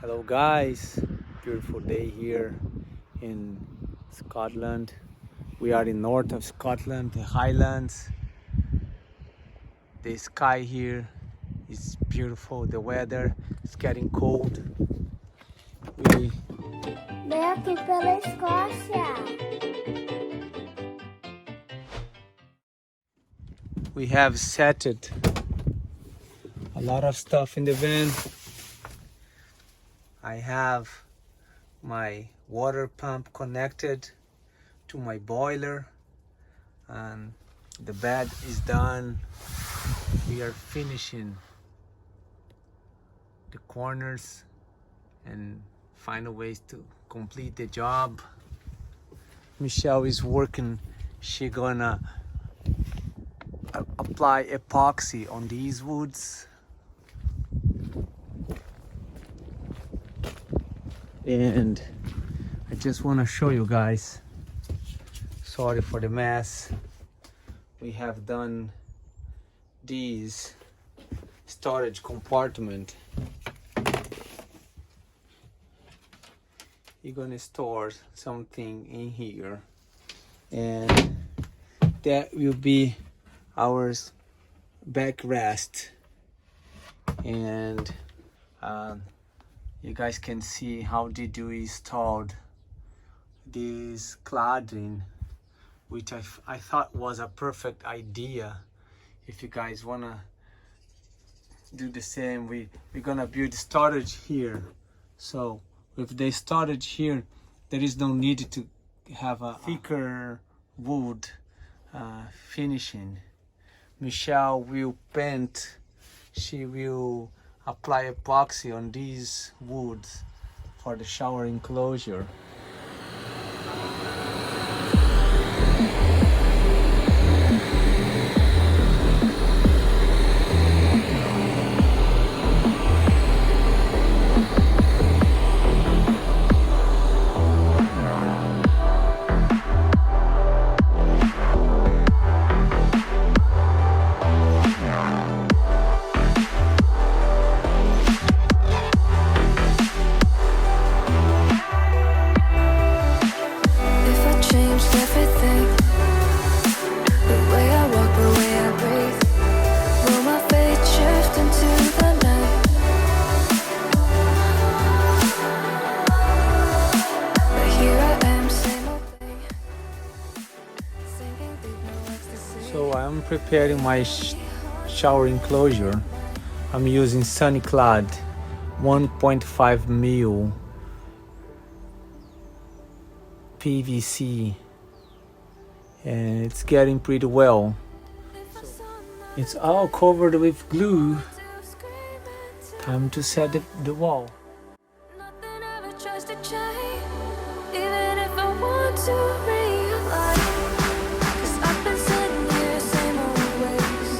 Hello guys, beautiful day here in Scotland. We are in north of Scotland, the Highlands. The sky here is beautiful, the weather is getting cold. Vem aqui pela Escócia. We have set a lot of stuff in the van. I have my water pump connected to my boiler and the bed is done. We are finishing the corners and find ways to complete the job. Michelle is working. She gonna apply epoxy on these woods. And I just want to show you guys, sorry for the mess, we have done these storage compartment. You're gonna store something in here and that will be our backrest, and you guys can see how did we installed this cladding, which I thought was a perfect idea. If you guys wanna do the same, we're gonna build storage here. So with the storage here, there is no need to have a thicker wood finishing. Michelle will paint, she will apply epoxy on these woods for the shower enclosure. So I'm preparing my shower enclosure. I'm using Sunnyclad 1.5 mil PVC and it's getting pretty well. It's all covered with glue. Time to set the wall. Nothing ever tries to change, even if I want to realize. 'Cause I've been sitting here, same old ways,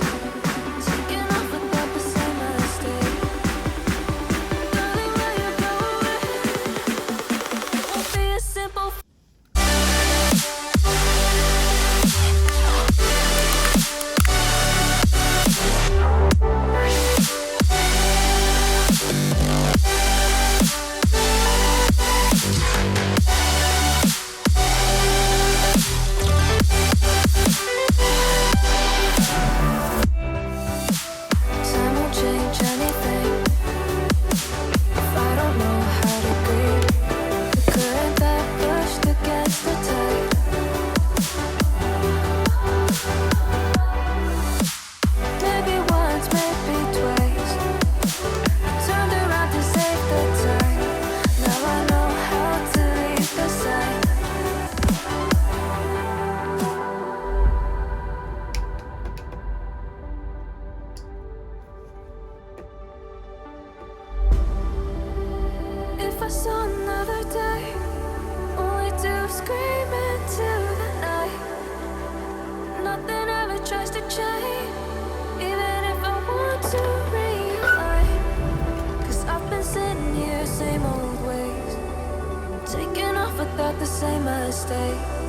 taking off without the same mistake. Darling, where you going? It won't be a simple. If I saw another day, only to scream into the night. Nothing ever tries to change, even if I want to realize. 'Cause I've been sitting here, same old ways, taking off without the same mistake.